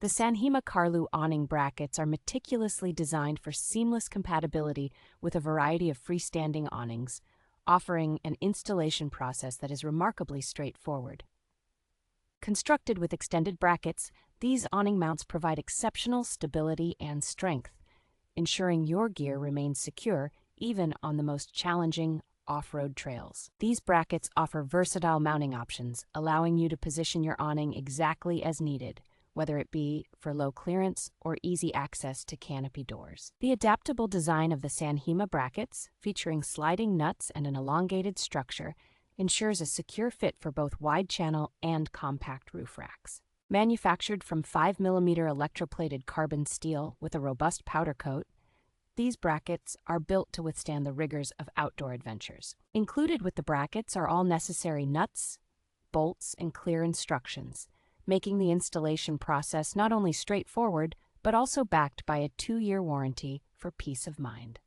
The SanHima Karlu Awning Brackets are meticulously designed for seamless compatibility with a variety of freestanding awnings, offering an installation process that is remarkably straightforward. Constructed with extended brackets, these awning mounts provide exceptional stability and strength, ensuring your gear remains secure even on the most challenging off-road trails. These brackets offer versatile mounting options, allowing you to position your awning exactly as needed, whether it be for low clearance or easy access to canopy doors. The adaptable design of the SanHima brackets, featuring sliding nuts and an elongated structure, ensures a secure fit for both wide-channel and compact roof racks. Manufactured from 5mm electroplated carbon steel with a robust powder coat, these brackets are built to withstand the rigors of outdoor adventures. Included with the brackets are all necessary nuts, bolts, and clear instructions, making the installation process not only straightforward, but also backed by a 2-year warranty for peace of mind.